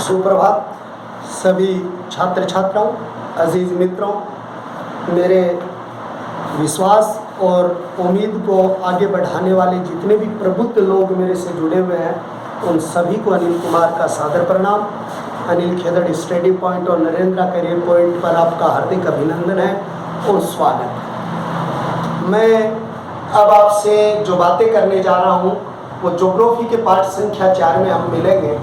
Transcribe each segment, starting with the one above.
सुप्रभात सभी छात्र छात्राओं, अजीज मित्रों। मेरे विश्वास और उम्मीद को आगे बढ़ाने वाले जितने भी प्रबुद्ध लोग मेरे से जुड़े हुए हैं, उन सभी को अनिल कुमार का सादर प्रणाम। अनिल खेदड़ स्टडी पॉइंट और नरेंद्र करियर पॉइंट पर आपका हार्दिक अभिनंदन है और स्वागत। मैं अब आपसे जो बातें करने जा रहा हूँ वो ज्योग्राफी के पाठ संख्या 4 में हम मिलेंगे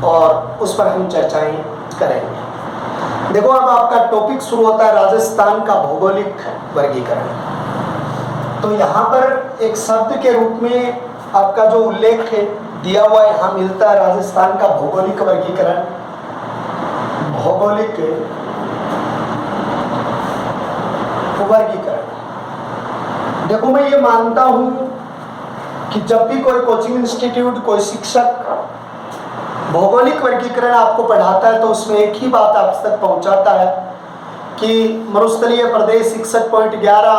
और उस पर हम चर्चाएं करेंगे। देखो, अब आपका टॉपिक शुरू होता है राजस्थान का भौगोलिक वर्गीकरण। तो यहाँ पर एक शब्द के रूप में आपका जो उल्लेख दिया हुआ यहाँ मिलता है, राजस्थान का भौगोलिक वर्गीकरण। भौगोलिक वर्गीकरण, देखो मैं ये मानता हूँ कि जब भी कोई कोचिंग इंस्टीट्यूट, कोई शिक्षक भौगोलिक वर्गीकरण आपको पढ़ाता है तो उसमें एक ही बात आप तक पहुंचाता है कि मरुस्थलीय प्रदेश 61.11,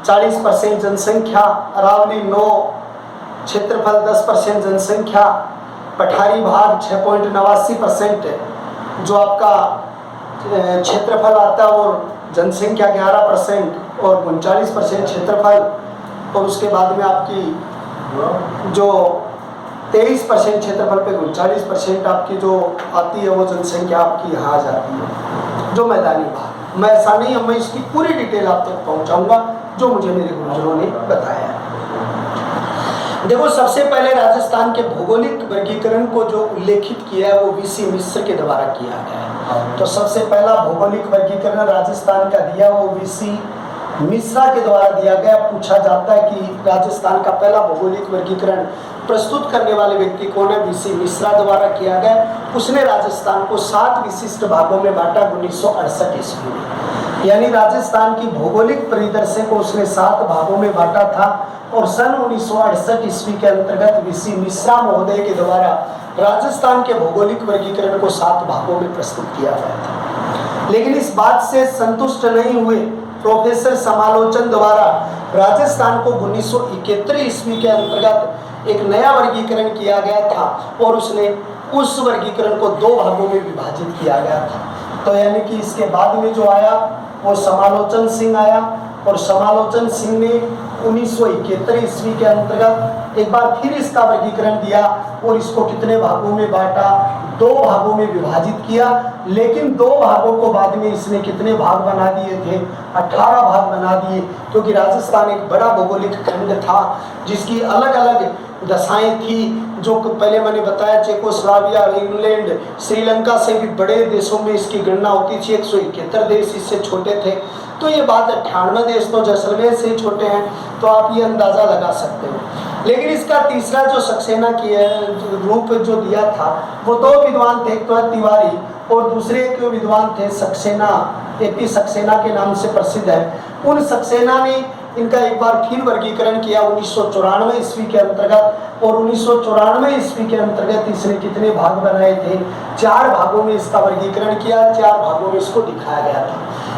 40% जनसंख्या, अरावली 9, क्षेत्रफल 10% जनसंख्या, पठारी भाग 6.89% जो आपका क्षेत्रफल आता है और जनसंख्या 11% और 39% क्षेत्रफल, और उसके बाद में आपकी जो 23% क्षेत्रफल पे 39% आपकी जो आती है वो जनसंख्या आपकी यहाँ आ जाती है जो मैदानी भाग। मैं ऐसा नहीं, मैं इसकी पूरी डिटेल आप तक पहुँचाऊँगा जो मुझे मेरे गुरुजनों ने बताया। देखो, सबसे पहले राजस्थान के भौगोलिक वर्गीकरण को जो उल्लेखित किया है वो वीसी मिश्र के द्वारा किया गया है। तो सबसे पहला भौगोलिक वर्गीकरण राजस्थान का दिया वो वीसी मिश्रा के द्वारा दिया गया। पूछा जाता है कि राजस्थान का पहला भौगोलिक वर्गीकरण प्रस्तुत करने वाले व्यक्ति कौन है? वीसी मिश्रा द्वारा किया गया। उसने राजस्थान को 7 विशिष्ट भागों में बांटा 1968 ईस्वी में, यानी राजस्थान की भौगोलिक परिदृश्य को उसने 7 भागों में बांटा था और सन 1968 ईस्वी के अंतर्गत वीसी मिश्रा महोदय के द्वारा राजस्थान के भौगोलिक वर्गीकरण को 7 भागों में प्रस्तुत किया गया था। लेकिन इस बात से संतुष्ट नहीं हुए प्रोफेसर समालोचन द्वारा राजस्थान को 1971 ईस्वी के अंतर्गत एक नया वर्गीकरण किया गया था और उसने उस वर्गीकरण को 2 भागों में विभाजित किया गया था। तो यानी कि इसके बाद में जो आया वो समालोचन सिंह आया और समालोचन सिंह ने 1971 ईस्वी के अंतर्गत एक बार फिर इसका वर्गीकरण दिया और इसको कितने भागों में बांटा? 2 भागों में विभाजित किया। लेकिन 2 भागों को बाद में इसने कितने भाग बना दिए थे? 18 भाग बना दिए, क्योंकि राजस्थान एक बड़ा भौगोलिक खंड था जिसकी अलग अलग दशाएं थी। जो पहले मैंने बताया, चेकोस्लोवाकिया, इंग्लैंड, श्रीलंका से भी बड़े देशों में इसकी गणना होती थी। 171 देश इससे छोटे थे। तो ये बात 98 देश तो जैसलमेर से छोटे हैं, तो आप ये अंदाज़ा लगा सकते हो। लेकिन इसका तीसरा जो सक्सेना की रूप जो दिया था वो 2 विद्वान थे, एक तो तिवारी और दूसरे एक विद्वान थे सक्सेना, एपी सक्सेना के नाम से प्रसिद्ध है। उन सक्सेना ने इनका एक बार फिर वर्गीकरण किया 1994 ईस्वी के अंतर्गत, और 1994 ईस्वी के अंतर्गत इसने कितने भाग बनाए थे? 4 भागों में इसका वर्गीकरण किया, 4 भागों में इसको दिखाया गया था।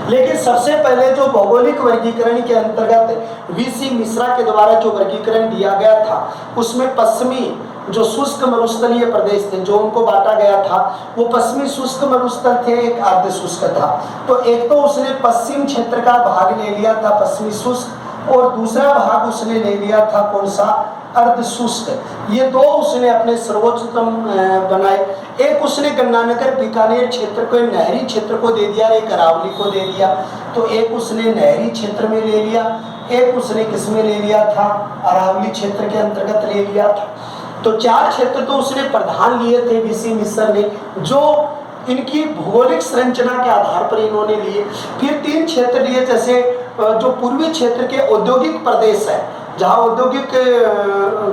लेकिन सबसे पहले जो भौगोलिक वर्गीकरण के अंतर्गत वीसी मिश्रा के द्वारा जो वर्गीकरण दिया गया था उसमें पश्चिमी जो शुष्क मरुस्थलीय प्रदेश थे जो उनको बांटा गया था, वो पश्चिमी शुष्क मरुस्थल थे, एक अर्ध शुष्क था। तो एक तो उसने पश्चिम क्षेत्र का भाग ले लिया था पश्चिमी शुष्क, और दूसरा भाग उसने ले लिया था कौन सा? अर्ध शुष्क। ये 2 उसने अपने सर्वोच्चतम बनाए। एक उसने गंगानगर बीकानेर क्षेत्र को, नहरी क्षेत्र को दे दिया, एक अरावली को दे दिया। तो एक उसने नहरी क्षेत्र में ले लिया, एक उसने किस में ले लिया था? अरावली क्षेत्र के अंतर्गत ले लिया था। तो 4 क्षेत्र तो उसने प्रधान लिए थे वीसी मिश्र ने, जो इनकी भौगोलिक संरचना के आधार पर इन्होंने लिए। फिर 3 क्षेत्र लिए, जैसे जो पूर्वी क्षेत्र के औद्योगिक प्रदेश है जहाँ औद्योगिक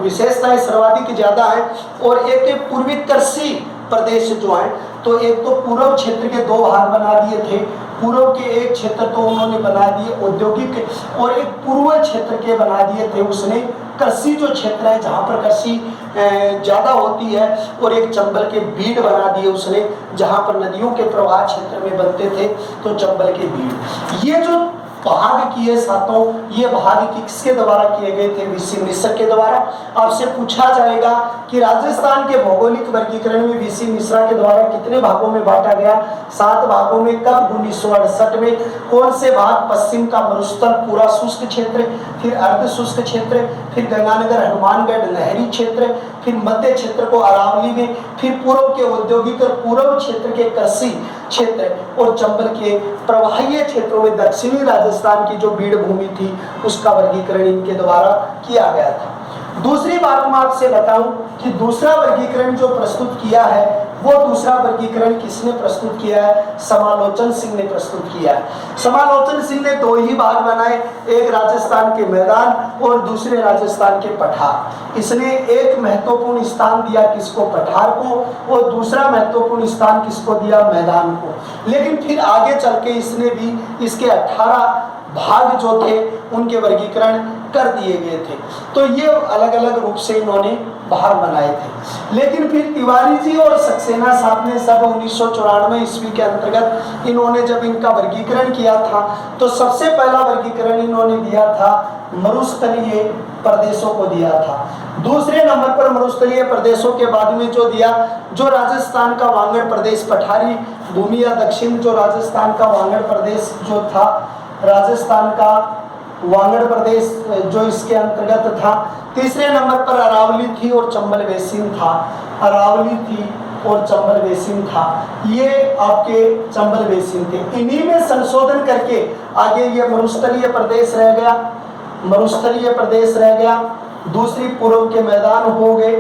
विशेषताएं सर्वाधिक ज़्यादा है, और एक पूर्वी कृषि प्रदेश जो है। तो एक तो पूर्व क्षेत्र के 2 भाग बना दिए थे। पूर्व के एक क्षेत्र तो उन्होंने बना दिए औद्योगिक, और एक पूर्व क्षेत्र के बना दिए थे उसने कृषि जो क्षेत्र है जहाँ पर कृषि ज़्यादा होती है, और एक चंबल के बीड़ बना दिए उसने जहाँ पर नदियों के प्रवाह क्षेत्र में बनते थे, तो चंबल के बीड़। ये जो भाग किए सातों, ये भाग किसके द्वारा किए गए थे? वीसी मिश्र के द्वारा। आपसे पूछा जाएगा कि राजस्थान के भौगोलिक वर्गीकरण में वीसी मिश्रा के द्वारा कितने भागों में बांटा गया? 7 भागों में। कब? 1968 में। कौन से भाग? पश्चिम का मरुस्थल पूरा शुष्क क्षेत्र, फिर अर्ध शुष्क क्षेत्र, फिर गंगानगर हनुमानगढ़ नहरी क्षेत्र, फिर मध्य क्षेत्र को अरावली में, फिर पूर्व के औद्योगिक और पूर्व क्षेत्र के कृषि क्षेत्र और चंबल के प्रवाहीय क्षेत्रों में दक्षिणी राजस्थान की जो बीड़ भूमि थी उसका वर्गीकरण इनके द्वारा किया गया था। दूसरी बात मैं आपसे बताऊं कि दूसरा वर्गीकरण जो प्रस्तुत किया है वो दूसरा वर्गीकरण किसने प्रस्तुत किया है? समालोचन सिंह ने प्रस्तुत किया है। समालोचन सिंह ने 2 ही भाग बनाए, एक राजस्थान के मैदान और दूसरे राजस्थान के पठार। इसने एक महत्वपूर्ण स्थान दिया किसको? पठार को, और दूसरा महत्वपूर्ण स्थान किसको दिया? मैदान को। लेकिन फिर आगे चल के इसने भी इसके 18 भाग जो थे उनके वर्गीकरण कर दिए गए थे। तो ये अलग अलग रूप से इन्होंने भाग बनाए थे। लेकिन फिर तिवारी जी और सक्सेना साहब ने सब 1994 ईस्वी के अंतर्गत इन्होंने जब इनका वर्गीकरण किया था तो सबसे पहला वर्गीकरण इन्होंने दिया था मरुस्थलीय प्रदेशों को दिया था। दूसरे नंबर पर मरुस्थलीय प्रदेशों के बाद में जो दिया, जो राजस्थान का वांगड़ प्रदेश पठारी भूमि या दक्षिण जो राजस्थान का वांगड़ प्रदेश जो था, राजस्थान का वांगड़ प्रदेश जो इसके अंतर्गत था। तीसरे नंबर पर अरावली थी और चंबल बेसिन था, अरावली थी और चंबल बेसिन था, ये आपके चंबल बेसिन थे। इन्हीं में संशोधन करके आगे ये मरुस्थलीय प्रदेश रह गया, मरुस्थलीय प्रदेश रह गया। दूसरी पूर्व के मैदान हो गए,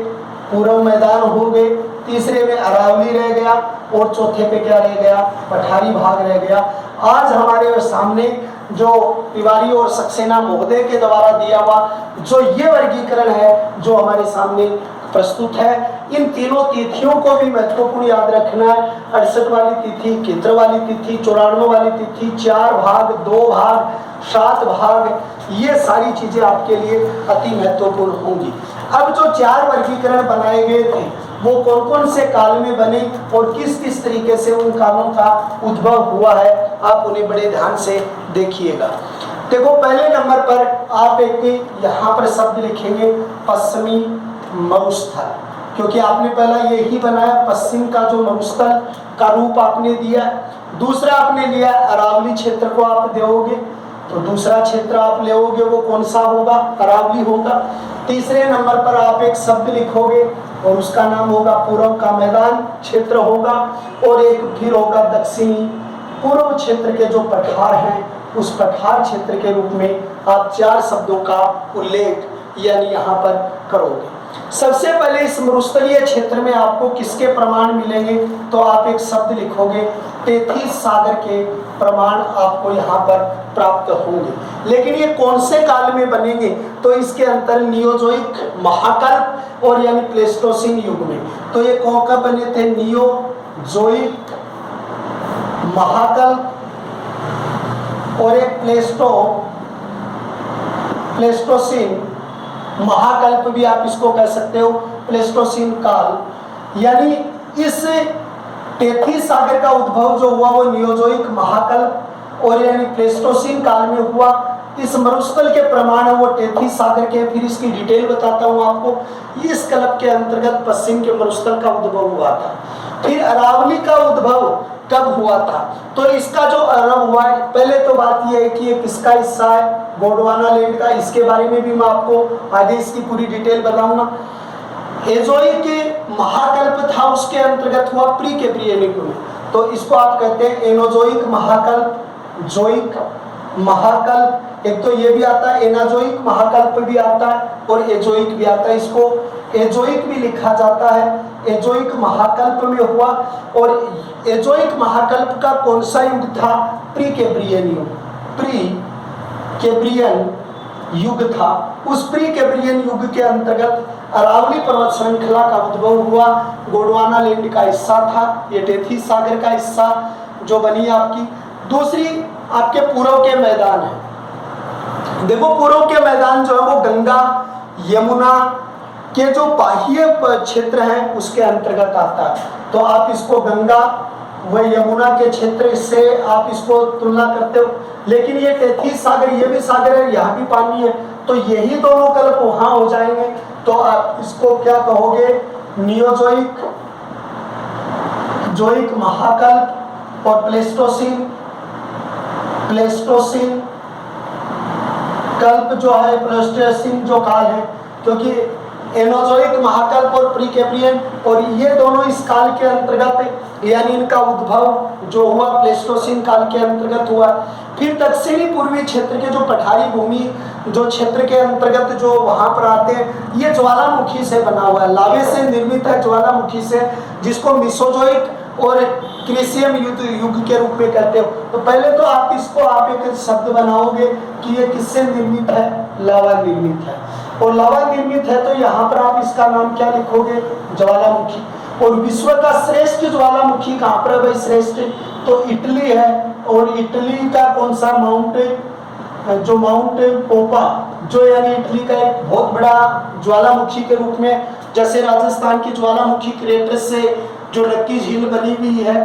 पूर्व मैदान हो गए। तीसरे में अरावली रह गया और चौथे पे क्या रह गया? पठारी भाग रह गया। आज हमारे सामने जो तिवारी और सक्सेना महोदय के द्वारा दिया हुआ जो ये वर्गीकरण है जो हमारे सामने प्रस्तुत है, इन तीनों तिथियों को भी महत्वपूर्ण याद रखना है। 68 वाली तिथि, केंद्र वाली तिथि, 94 वाली तिथि, 4 भाग, 2 भाग, 7 भाग, ये सारी चीजें आपके लिए अति महत्वपूर्ण होंगी। अब जो 4 वर्गीकरण बनाए गए थे वो कौन कौन से काल में बने और किस किस तरीके से उन कालों का उद्भव हुआ है, आप उन्हें बड़े ध्यान से देखिएगा। देखो, पहले नंबर पर आप एक यहाँ पर शब्द लिखेंगे पश्चिमी मरुस्थल, क्योंकि आपने पहला यही बनाया, पश्चिम का जो मरुस्थल का रूप आपने दिया। दूसरा आपने लिया अरावली क्षेत्र को आप दोगे, तो दूसरा क्षेत्र आप लेओगे वो कौन सा होगा? अरावली होगा। तीसरे नंबर पर आप एक शब्द लिखोगे और उसका नाम होगा पूर्व का मैदान क्षेत्र होगा, और एक फिर होगा दक्षिणी पूर्व क्षेत्र के जो पठार हैं उस पठार क्षेत्र के रूप में आप 4 शब्दों का उल्लेख यानी यहाँ पर करोगे। सबसे पहले इस मरुस्थलीय क्षेत्र में आपको किसके प्रमाण मिलेंगे? तो आप एक शब्द लिखोगे, तेथिस सागर के प्रमाण आपको यहाँ पर प्राप्त होंगे। लेकिन ये कौन से काल में बनेंगे? तो इसके अंतर नियोजोइक महाकल्प और यानी प्लेस्टोसिन युग में। तो ये कब बने थे? नियोजोइक महाकल्प और एक प्लेस्टोसिन महाकल्प भी आप इसको कह सकते हो, प्लेस्टोसिन काल। यानी इस तेथिस सागर का उद्भव जो हुआ वो नियोजोइक महाकल्प और यानी प्लेस्टोसिन काल में हुआ। इस मरुस्थल के प्रमाण है वो तेथिस सागर के, फिर इसकी डिटेल बताता हूँ आपको। इस कल्प के अंतर्गत पश्चिम के मरुस्थल का उद्भव हुआ था। फिर अरावली का उद्भव कब हुआ था? तो इसका जो आरंभ हुआ है, पहले तो बात यह है कि ये किसका हिस्सा है? गोंडवाना लैंड का। इसके बारे में भी मैं आपको आगे इसकी पूरी डिटेल बताऊंगा। एजोइक महाकल्प था, उसके अंतर्गत हुआ प्री कैम्ब्रियन युग में, तो इसको आप कहते हैं एनोजोइक महाकल्प, जोइक महाकल्प। एक तो ये भी आता है, एनाजोइक महाकल्प भी आता है और एजोइक भी आता है। इसको एजोइक भी लिखा जाता है। एजोइक महाकल्प में हुआ, और एजोइक महाकल्प का कौन सा युग था? प्री कैम्ब्रियन युग, प्री कैम्ब्रियन युग था। उस प्री कैम्ब्रियन युग के अंतर्गत अरावली पर्वत श्रृंखला का उद्भव हुआ। गोंडवाना लैंड का हिस्सा था, ये तेथिस सागर का हिस्सा जो बनी आपकी। दूसरी आपके पूर्व के मैदान है। देखो, पूर्व के मैदान जो है वो गंगा यमुना के जो बाह्य क्षेत्र हैं उसके अंतर्गत आता है। तो आप इसको गंगा वह यमुना के क्षेत्र से आप इसको तुलना करते हो, लेकिन ये टेथीस सागर ये भी सागर है, यहाँ भी पानी है, तो यही दोनों कल्प वहाँ हो जाएंगे। तो आप इसको क्या कहोगे, नियोजोइक, जोइक महाकल्प और प्लेस्टोसिन। प्लेस्टोसिन कल्प जो है, प्लेस्टोसिन जो काल है, क्योंकि एनोजोइक महाकल्प और प्रीकैम्ब्रियन, और ये दोनों इस काल के अंतर्गत, यानी इनका उद्भव जो हुआ प्लेस्टोसिन काल के अंतर्गत हुआ। फिर दक्षिणी पूर्वी क्षेत्र के जो पठारी भूमि जो क्षेत्र के अंतर्गत जो वहां पर आते हैं, ये ज्वालामुखी से बना हुआ है, लावे से निर्मित है, ज्वालामुखी से, जिसको मिसोजोइक और क्रेशियम युग के रूप में कहते हो। तो पहले तो आप इसको आप एक शब्द बनाओगे कि ये किससे निर्मित है, लावा निर्मित है, और लावा निर्मित है तो यहाँ पर आप इसका नाम क्या लिखोगे, ज्वालामुखी। और विश्व का श्रेष्ठ ज्वालामुखी कहाँ पर है भाई, श्रेष्ठ तो इटली है, और इटली का कौन सा माउंट, जो माउंट पोपा, जो यानी इटली का एक बहुत बड़ा ज्वालामुखी के रूप में, जैसे राजस्थान की ज्वालामुखी क्रेटर से जो नक्की झील बनी हुई है,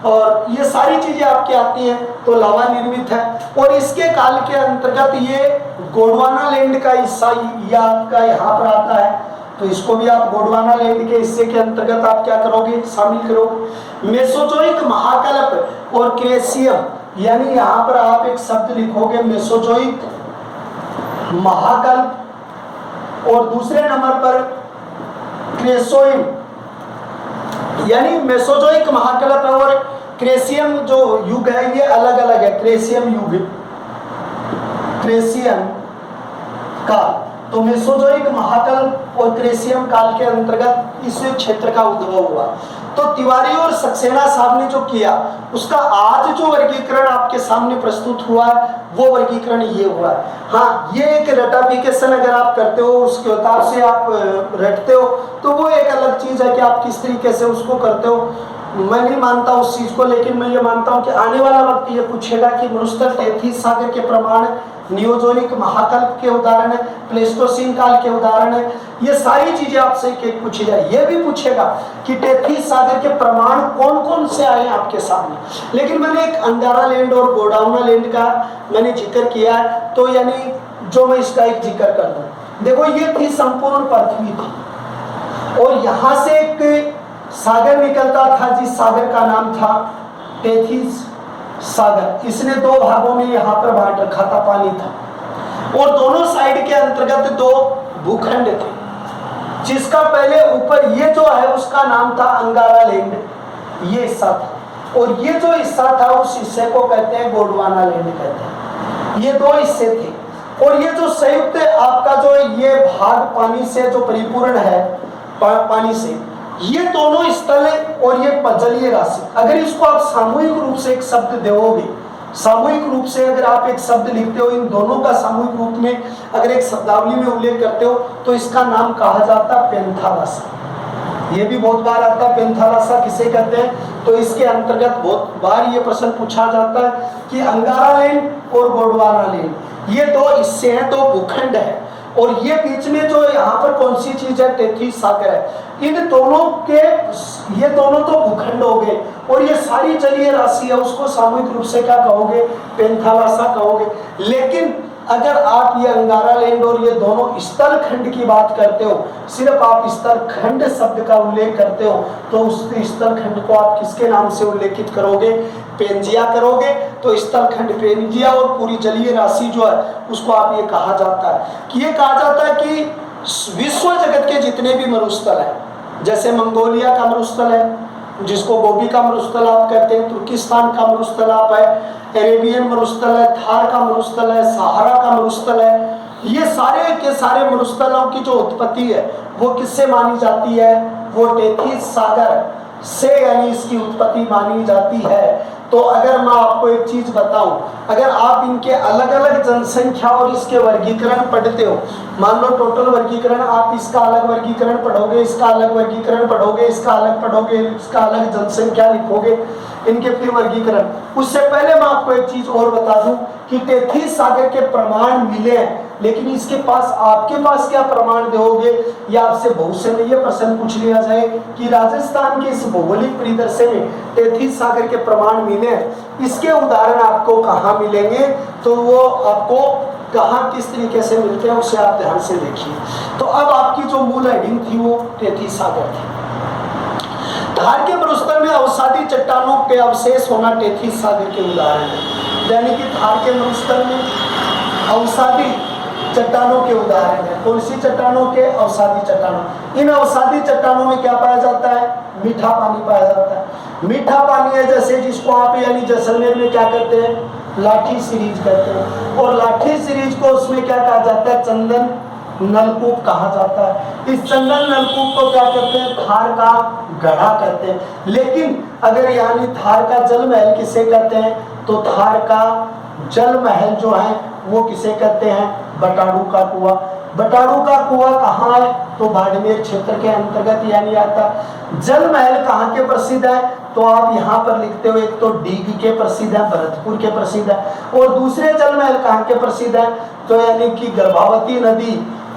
और ये सारी चीजें आपके आती हैं, तो लावा निर्मित है। और इसके काल के अंतर्गत ये गोंडवाना लैंड का हिस्सा या आपका यहाँ पर आता है, तो इसको भी आप गोंडवाना लैंड के हिस्से के अंतर्गत आप क्या करोगे, शामिल करोगे। मेसोजोइक महाकल्प और क्रेशियम, यानी यहाँ पर आप एक शब्द लिखोगे मेसोजोइक महाकल्प, और दूसरे नंबर पर क्रेसोइम, यानी मेसोजोइक महाकल्प और क्रेशियम जो युग है ये अलग अलग है। क्रेशियम युग, क्रेशियम काल, तो मेसोजोइक महाकल्प और क्रेशियम काल के अंतर्गत इस क्षेत्र का उद्भव हुआ। तो तिवारी और सक्सेना साहब ने जो किया उसका आज जो वर्गीकरण आपके सामने प्रस्तुत हुआ है वो वर्गीकरण ये हुआ है। हाँ, ये एक रटाफिकेशन अगर आप करते हो, उसके हिसाब से आप रटते हो, तो वो एक अलग चीज है कि आप किस तरीके से उसको करते हो। मैं नहीं मानता उस चीज को, लेकिन मैं ये मानता हूँ कि आने वाला वक्त ये पूछेगा कि मरुस्थल टेथीस सागर के प्रमाण, नियोजोनिक महाकल्प के उदाहरण है, प्लेस्टोसिन काल के उदाहरण है, ये सारी चीजें आपसे एक पूछी जाए। ये भी पूछेगा कि टेथीस सागर के प्रमाण कौन कौन से आए आपके सामने। लेकिन मैंने एक अंगारा लैंड और गोंडवाना लैंड का मैंने जिक्र किया है, तो यानी जो मैं इसका एक जिक्र कर दूं। देखो, ये थी संपूर्ण पृथ्वी थी, और यहाँ से एक सागर निकलता था जिस सागर का नाम था टेथीस सागर। इसने दो भागों में यहाँ पर बांट रखा था, पानी था, और दोनों साइड के अंतर्गत दो भूखंड थे, जिसका पहले ऊपर ये जो है उसका नाम था अंगारा लैंड, ये हिस्सा था, और ये जो हिस्सा था उस हिस्से को कहते हैं गोंडवाना लैंड कहते हैं। ये दो हिस्से थे, और ये जो संयुक्त आपका जो ये भाग पानी से जो परिपूर्ण है, पानी से, ये दोनों स्थल और ये जलीय राशि, अगर इसको आप सामूहिक रूप से एक शब्द दोगे, सामूहिक रूप से अगर आप एक शब्द लिखते हो, इन दोनों का सामूहिक रूप में अगर एक शब्दावली में उल्लेख करते हो, तो इसका नाम कहा जाता है पेंथालासा। ये भी बहुत बार आता है, पेंथालासा किसे कहते हैं, तो इसके अंतर्गत बहुत बार ये प्रश्न पूछा जाता है कि अंगारा लैंड और गोंडवाना लैंड ये दो हिस्से हैं, दो भूखंड है, और ये बीच में जो यहाँ पर कौन सी चीज है, टेथीस सागर है। इन दोनों के, ये दोनों तो भूखंड हो गए, और ये सारी जलीय राशि है, उसको सामूहिक रूप से क्या कहोगे, पेंथालासा कहोगे। लेकिन अगर आप ये अंगारा लैंड और ये दोनों स्थल खंड की बात करते हो, सिर्फ आप स्थल खंड शब्द का उल्लेख करते हो, तो उस स्थल खंड को आप किसके नाम से उल्लेखित करोगे, पेंजिया करोगे। तो स्थल खंड पेंजिया, और पूरी जलीय राशि जो है उसको आप ये कहा जाता है कि ये कहा जाता है कि विश्व जगत के जितने भी मरुस्थल है, जैसे मंगोलिया का मरुस्थल है जिसको गोबी का मरुस्थल आप कहते हैं, तुर्किस्तान का मरुस्थल आप है, अरेबियन मरुस्थल है, थार का मरुस्थल है, सहारा का मरुस्थल है, ये सारे के सारे मरुस्थलों की जो उत्पत्ति है वो किससे मानी जाती है, वो टेथीस सागर से, यानी इसकी उत्पत्ति मानी जाती है। तो अगर मैं आपको एक चीज बताऊं, अगर आप इनके अलग अलग जनसंख्या और इसके वर्गीकरण पढ़ते हो, मान लो टोटल वर्गीकरण, आप इसका अलग वर्गीकरण पढ़ोगे, इसका अलग वर्गीकरण पढ़ोगे, इसका अलग पढ़ोगे, इसका अलग जनसंख्या लिखोगे, इनके फिर वर्गीकरण। उससे पहले मैं आपको एक चीज और बता दूं कि टेथीस सागर के प्रमाण मिले हैं लेकिन इसके पास आपके पास क्या प्रमाण दोगे, या आपसे बहुत से में यह प्रश्न पूछ लिया जाए कि राजस्थान के इस भौगोलिक परिदृश्य में तेथिस सागर के प्रमाण मिले, इसके उदाहरण आपको कहाँ मिलेंगे, तो वो आपको कहाँ किस तरीके से मिलते हैं उसे आप ध्यान से देखिए। तो अब आपकी जो मूल हेडिंग थी वो तेथिस सागर थी। धार के मरुस्थल में अवसादी चट्टानों के अवशेष होना तेथिस सागर के उदाहरण है। यानी कि धार के मरुस्थल में अवसादी चट्टानों के उदाहरण है। कौन सी चट्टानों के? अवसादी चट्टानों। इन अवसादी चट्टानों में क्या पाया जाता है? मीठा पानी पाया जाता है। मीठा पानी है जैसे जिसको आप यानी जैसलमेर में क्या कहते हैं? लाठी सीरीज कहते हैं। और लाठी सीरीज को उसमें क्या कहा जाता है? चंदन नलकूप कहा जाता है। इस चंदन नलकूप को क्या कहते हैं? धार का गढ़ा कहते हैं। लेकिन अगर यानी धार का जल महल किसे कहते हैं? तो धार का जल महल जो है वो किसे कहते हैं? बटाड़ू का कुआं। बटाड़ू का कुआं कहाँ है? तो बाड़मेर क्षेत्र के अंतर्गत यानी आता। जल महल कहाँ के प्रसिद्ध है? तो आप यहाँ पर लिखते हो, एक तो डीग के प्रसिद्ध है, भरतपुर के प्रसिद्ध है, और दूसरे जल महल कहाँ के प्रसिद्ध है? तो यानी कि गर्भावती नदी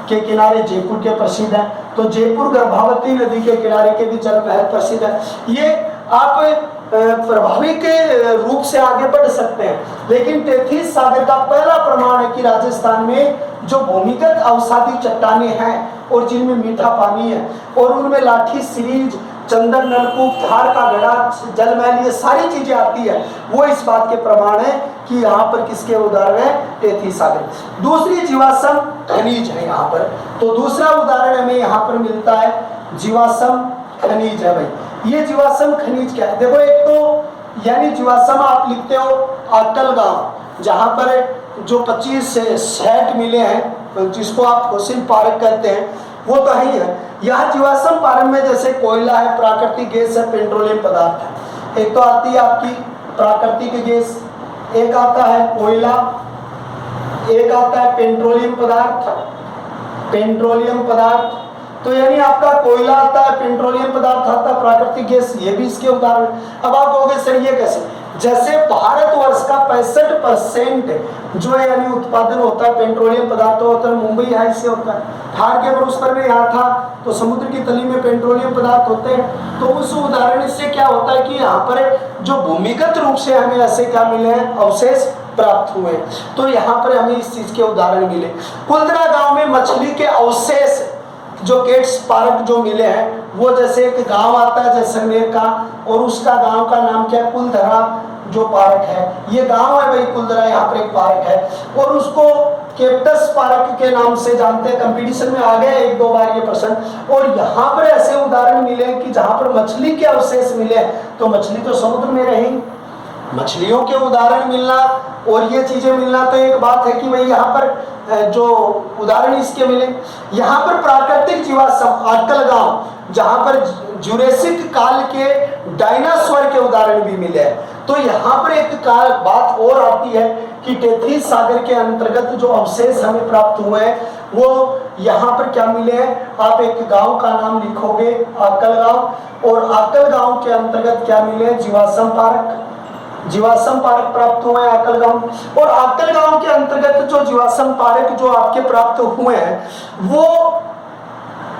के किनारे जयपुर के प्रसिद्ध है। तो जयपुर गर्भावती नदी के किनारे के भी जल महल प्रसिद्ध है। ये आप प्रभावी के रूप से आगे बढ़ सकते हैं, लेकिन तेथिस सागर का पहला प्रमाण है कि राजस्थान में जो भूमिगत अवसादी चट्टानें हैं और जिनमें मीठा पानी है और उनमें लाठी सीरीज, चंदन नलकूप, धार का गढ़ा, जल महल, ये सारी चीजें आती है, वो इस बात के प्रमाण है कि यहाँ पर किसके उदाहरण है? तेथिस सागर। दूसरी जीवाश्म खनिज है यहाँ पर। तो दूसरा उदाहरण हमें यहाँ पर मिलता है जीवाश्म खनिज है। भाई ये जीवाश्म खनिज क्या है? देखो, एक तो यानी जीवाश्म आप लिखते हो अटल गांव, जहाँ पर जो 25 से 60 मिले हैं, जिसको आप फॉसिल पार्क कहते हैं, वो तो है ही है। यहाँ जीवाश्म पार्क में जैसे कोयला है, प्राकृतिक गैस है, पेट्रोलियम पदार्थ है। एक तो आती है आपकी प्राकृतिक गैस, एक आता है कोयला, एक आता है पेट्रोलियम पदार्थ। पेट्रोलियम पदार्थ तो यानी आपका कोयला आता है, पेट्रोलियम पदार्थ आता है, प्राकृतिक गैस, ये भी इसके उदाहरण। अब आप कहोगे सर ये कैसे? जैसे भारतवर्ष का 65% जो यानी उत्पादन होता है पेट्रोलियम पदार्थों होता है, मुंबई यहाँ से होता है। धार के मरुस्थल में यहाँ था तो समुद्र की तली में पेट्रोलियम पदार्थ होते हैं। तो उस उदाहरण से क्या होता है कि यहाँ पर जो भूमिगत रूप से हमें ऐसे क्या मिले हैं? अवशेष प्राप्त हुए। तो यहाँ पर हमें इस चीज के उदाहरण मिले। कुलधरा गांव में मछली के अवशेष जो केट्स पार्क जो मिले हैं, वो जैसे एक गांव आता है जैसलमेर का, और उसका गांव का नाम क्या है? कुलधरा जो पार्क है, ये गांव है भाई कुलधरा, यहाँ पर एक पार्क है, और उसको केप्टस पार्क के नाम से जानते हैं। कंपटीशन में आ गया 1-2 बार ये प्रश्न। और यहाँ पर ऐसे उदाहरण मिले कि जहाँ पर मछली के अवशेष मिले, तो मछली तो समुद्र में रहेगी, मछलियों के उदाहरण मिलना और ये चीजें मिलना तो एक बात है कि भाई यहाँ पर जो उदाहरण इसके मिले। यहाँ पर प्राकृतिक जीवाश्म अटल गांव, जहाँ पर जुरेसिक काल के डायनासोर के उदाहरण भी मिले हैं। तो यहाँ पर एक बात और आती है कि तेथिस सागर के अंतर्गत जो अवशेष हमें प्राप्त हुए हैं, वो यहाँ पर क्या मिले हैं? आप एक गांव का नाम लिखोगे अटल गांव, और अटल गांव के अंतर्गत क्या मिले? जीवाश्म पार्क, जीवाश्म पार्क प्राप्त हुए हैं अटल गांव। और अटल गांव के अंतर्गत जो जीवाश्म पार्क जो आपके प्राप्त हुए हैं वो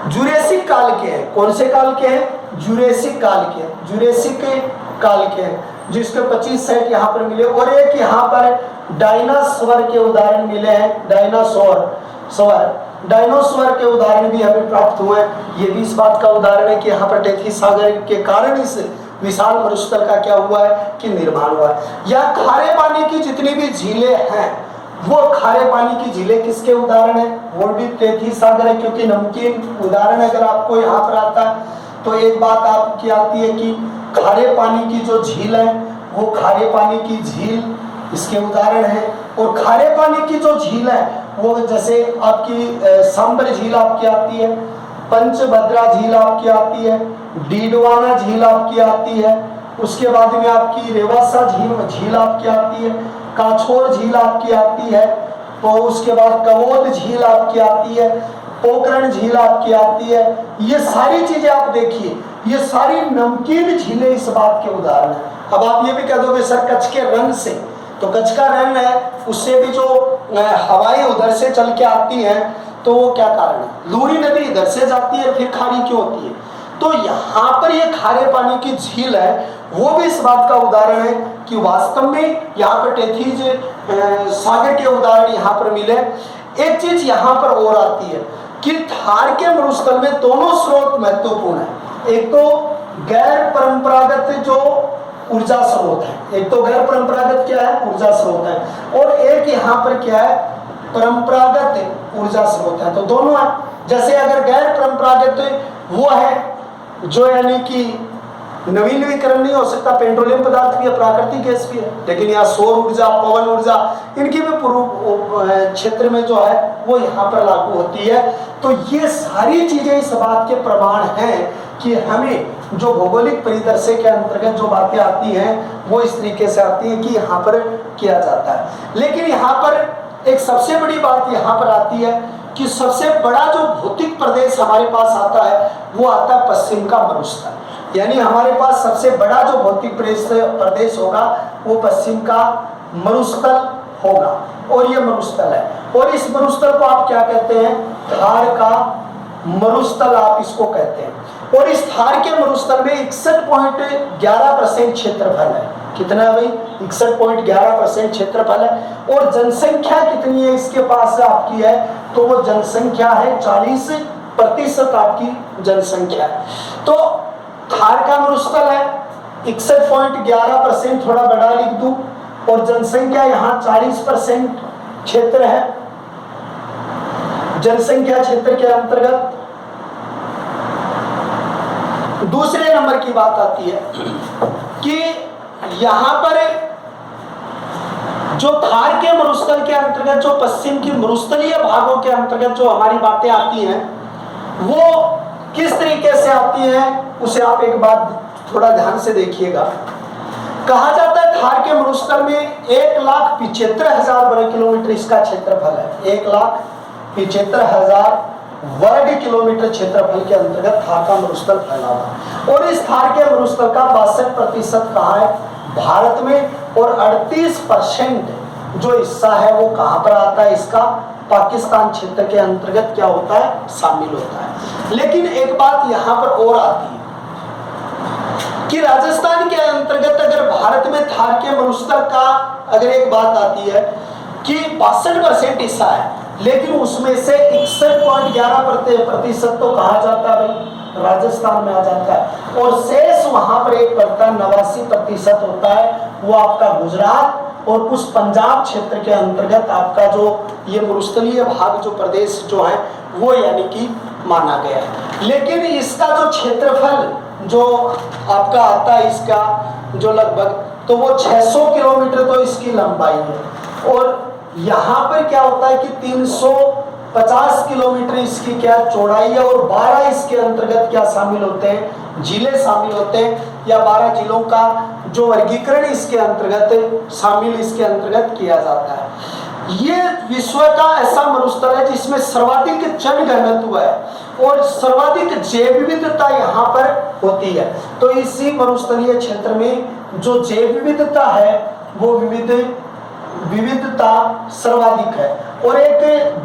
जुरेसिक काल के हैं। कौन से काल के हैं? जुरेसिक काल के, जुरेसिक काल के हैं, जिसके 25 सेट यहाँ पर मिले। और एक यहाँ पर डायनासोर के उदाहरण मिले हैं, डायनासोर के उदाहरण भी हमें प्राप्त हुए हैं। ये भी इस बात का उदाहरण है कि यहाँ पर तेथिस सागर के कारण इस विशाल मरुस्थल का क्या हुआ है कि निर्माण हुआ है। या खारे पानी की जितनी भी झीलें हैं, वो खारे पानी की झीलें किसके उदाहरण है? वो भी तेथिस सागर है, क्योंकि नमकीन उदाहरण अगर आपको यहाँ पर आता है तो एक बात आपकी आती है कि खारे पानी की जो झील है वो खारे पानी की झील इसके उदाहरण है। और खारे पानी की जो झील है वो जैसे आपकी सांबर झील आपकी आती है, पंचभद्रा झील आपकी आती है, डीडवाना झील आपकी आती है, उसके बाद में आपकी रेवासा झील आपकी आती है, काछोर झील आपकी आती है, तो उसके बाद कवोद झील आपकी आती है, पोखरण झील आपकी आती है। ये सारी चीजें आप देखिए, ये सारी नमकीन झीलें इस बात के उदाहरण है। अब आप ये भी कह दोगे सर कच्छ के रन से, तो कच्छ का रन है उससे भी जो हवाएं उधर से चल के आती हैं, तो वो क्या कारण है? लूरी नदी इधर से जाती है, फिर खारी क्यों होती है? तो यहाँ पर ये खारे पानी की झील है, वो भी इस बात का उदाहरण है कि वास्तव में यहाँ पर टेथीज सागर के उदाहरण यहाँ पर मिले। एक चीज यहाँ पर और आती है कि थार के मरुस्थल में दोनों स्रोत महत्वपूर्ण है। एक तो गैर परंपरागत जो ऊर्जा स्रोत है, एक तो गैर परंपरागत क्या है? ऊर्जा स्रोत है, और एक यहाँ पर क्या है? परंपरागत ऊर्जा स्रोत है। तो दोनों है। जैसे अगर गैर परंपरागत वो है जो यानी कि नवीनीकरण नहीं हो सकता, पेट्रोलियम पदार्थ भी है, प्राकृतिक गैस भी है, लेकिन यहाँ सौर ऊर्जा, पवन ऊर्जा, इनकी भी पूर्व क्षेत्र में जो है वो यहाँ पर लागू होती है। तो ये सारी चीजें इस बात के प्रमाण हैं कि हमें जो भौगोलिक परिदृश्य के अंतर्गत जो बातें आती हैं वो इस तरीके से आती हैं कि यहाँ पर किया जाता है। लेकिन यहाँ पर एक सबसे बड़ी बात यहाँ पर आती है कि सबसे बड़ा जो भौतिक प्रदेश हमारे पास आता है वो आता है पश्चिम का मरुस्थल। यानी हमारे पास सबसे बड़ा जो भौतिक प्रदेश होगा वो पश्चिम का मरुस्थल होगा, और ये मरुस्थल है। और इस मरुस्थल को आप क्या कहते हैं? थार का मरुस्थल आप इसको कहते हैं। और इस थार के मरुस्थल में 61.11% क्षेत्रफल है। कितना है भाई? 61.11% क्षेत्रफल है। और जनसंख्या कितनी है इसके पास आपकी है? तो वो जनसंख्या है 40% आपकी जनसंख्या है। तो थार का मरुस्थल है 61.11%, थोड़ा बड़ा लिख दूं, और जनसंख्या यहाँ 40% क्षेत्र है। जनसंख्या क्षेत्र के अंतर्गत दूसरे नंबर की बात आती है कि यहाँ पर जो थार के मरुस्थल के अंतर्गत जो पश्चिम की मरुस्थलीय भागों के अंतर्गत जो हमारी बातें आती हैं वो किस तरीके से आती हैं, उसे आप एक बात थोड़ा ध्यान से देखिएगा। कहा जाता है थार के मरुस्थल में 1,75,000 वर्ग किलोमीटर इसका क्षेत्रफल है। 1,75,000 वर्ग किलोमीटर क्षेत्रफल के अंतर्गत थार का मरुस्थल फैला हुआ। और इस थार के मरुस्थल का 62% कहाँ है? भारत में। और 38% जो हिस्सा है वो कहाँ पर आता है? इसका पाकिस्तान क्षेत्र के अंतर्गत क्या होता है? शामिल होता है। लेकिन एक बात यहाँ पर और आती है कि राजस्थान के अंतर्गत अगर भारत में थार के मरुस्थल का अगर एक बात आती है कि 62% हिस्सा है, लेकिन उसमें से 61.11% तो कहा जाता है भाई राजस्थान में आ जाता है, और शेष वहां पर एक पड़ता है 89% होता है वो आपका गुजरात और कुछ पंजाब क्षेत्र के अंतर्गत आपका जो ये मरुस्थलीय भाग जो प्रदेश जो है वो यानी कि माना गया है। लेकिन इसका जो क्षेत्रफल जो आपका आता है इसका जो लगभग तो वो 600 किलोमीटर तो इसकी लंबाई है, और यहाँ पर क्या होता है कि 350 किलोमीटर इसकी क्या चौड़ाई है, और 12 इसके अंतर्गत क्या शामिल होते हैं? जिले शामिल होते हैं, या 12 जिलों का जो वर्गीकरण इसके अंतर्गत शामिल इसके अंतर्गत किया जाता है। ये विश्व का ऐसा मरुस्थल है जिसमें सर्वाधिक जन घनत्व है और सर्वाधिक जैव विविधता यहाँ पर होती है। तो इसी मरुस्थलीय क्षेत्र में जो जैव विविधता है वो विविधता सर्वाधिक है, और एक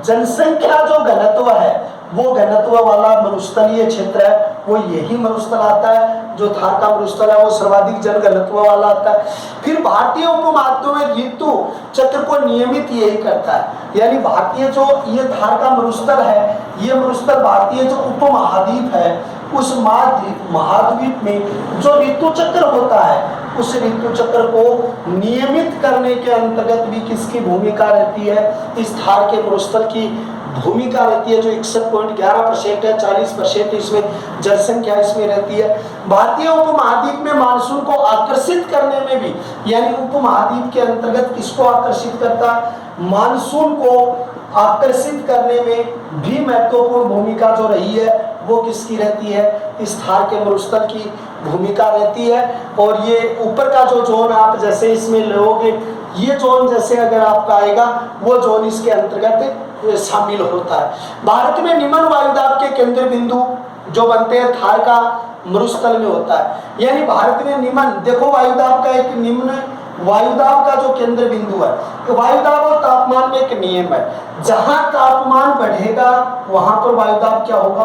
जनसंख्या जो घनत्व है वो घनत्व वाला मरुस्थलीय क्षेत्र है वो यही मरुस्थल आता है। जो थार का मरुस्थल है वो सर्वाधिक जन घनत्व वाला आता है। फिर भारतीय उपमहाद्वीप में ऋतु चक्र को नियमित यही करता है। यानी भारतीय जो ये थार का मरुस्थल है, ये मरुस्थल भारतीय जो उपमहाद्वीप है उस महाद्वीप में जो ऋतु चक्र होता है उस ऋतु चक्र को नियमित करने के अंतर्गत भी किसकी भूमिका रहती है? इस थार के मरुस्थल की भूमिका रहती है, जो 61.11% है। 40% इसमें जनसंख्या इसमें रहती है। भारतीय उपमहाद्वीप में मानसून को आकर्षित करने में भी, यानी उपमहाद्वीप के अंतर्गत किसको आकर्षित करता है? मानसून को आकर्षित करने में भी महत्वपूर्ण भूमिका जो रही है वो किसकी रहती है? इस थार के मरुस्थल की भूमिका रहती है। और ये ऊपर का जो जोन आप जैसे इसमें लोगे, ये जोन जैसे अगर आपका आएगा वो जोन इसके अंतर्गत शामिल होता है। भारत में निम्न वायुदाब के केंद्र बिंदु जो बनते हैं थार का मरुस्थल में होता है। यानी भारत में निम्न, देखो वायुदाब का एक निम्न वायुदाब का जो केंद्र बिंदु है, वायुदाब और तापमान में एक नियम है, जहां तापमान बढ़ेगा वहां पर वायुदाब क्या होगा,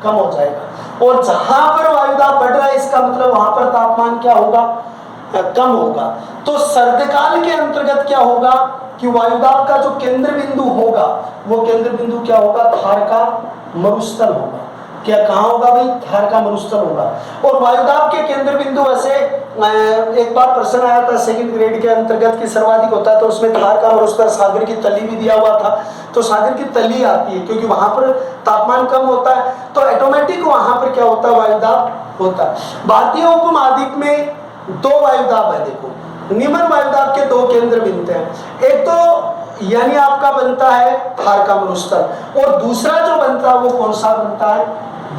कम हो जाएगा, और जहां पर वायुदाब बढ़ रहा है इसका मतलब वहां पर तापमान क्या होगा, कम होगा। तो सर्दकाल के अंतर्गत क्या होगा कि वायुदाब का जो केंद्र बिंदु होगा वो केंद्र बिंदु क्या होगा, थार का मरुस्थल होगा। क्या कहाँ होगा भाई, थार का मरुस्थल होगा। और वायुदाब के केंद्र बिंदु वैसे एक बार प्रश्न आया था सेकंड ग्रेड के अंतर्गत की सर्वाधिक होता है, तो उसमें थार का मरुस्थल सागर की तली भी दिया हुआ था, तो सागर की तली आती है क्योंकि वहां पर तापमान कम होता है, तो ऑटोमेटिक वहां पर क्या होता है, वायुदाब होता है। भारतीय उपमहाद्वीप में दो वायुदाब है, देखो निम्न वायुदाब के दो केंद्र बिंदु हैं, एक तो यानी आपका बनता है थार का मरुस्थल, और दूसरा जो बनता है वो कौन सा बनता है,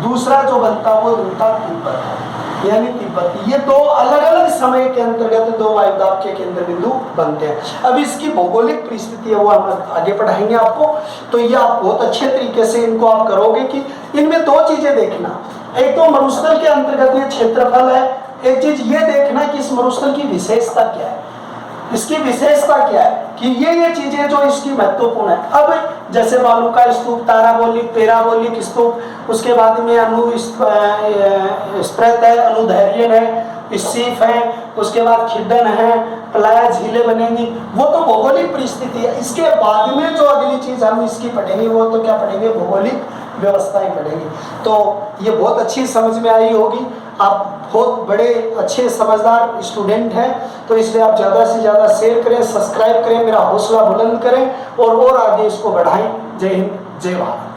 दूसरा जो बनता है वो बनता है तिब्बत, यानी तिब्बत। ये दो अलग अलग समय के अंतर्गत दो वायुदाब के केंद्र बिंदु बनते हैं। अब इसकी भौगोलिक परिस्थिति है वो हम आगे पढ़ाएंगे आपको, तो ये आप बहुत अच्छे तरीके से इनको आप करोगे कि इनमें दो चीजें देखना, एक तो मरुस्थल के अंतर्गत ये क्षेत्रफल है, एक चीज ये देखना कि इस मरुस्थल की विशेषता क्या है, इसकी विशेषता क्या है कि ये चीजें जो इसकी महत्वपूर्ण है। अब जैसे बालूका स्तूप, ताराबोलिक, पेराबोलिक स्तूप, उसके बाद में स्प्रैत है, अनुधैर्यन है, स्सीफ है, उसके बाद खिड्डन है, प्लाया झीलें बनेंगी, वो तो भौगोलिक परिस्थिति है। इसके बाद में जो अगली चीज हम इसकी पढ़ेंगे वो तो क्या पढ़ेंगे, भौगोलिक व्यवस्थाएं पढ़ेंगे। तो ये बहुत अच्छी समझ में आई होगी, आप बहुत बड़े अच्छे समझदार स्टूडेंट हैं, तो इसलिए आप ज़्यादा से ज़्यादा शेयर करें, सब्सक्राइब करें, मेरा हौसला बुलंद करें और आगे इसको बढ़ाएं। जय हिंद, जय भारत।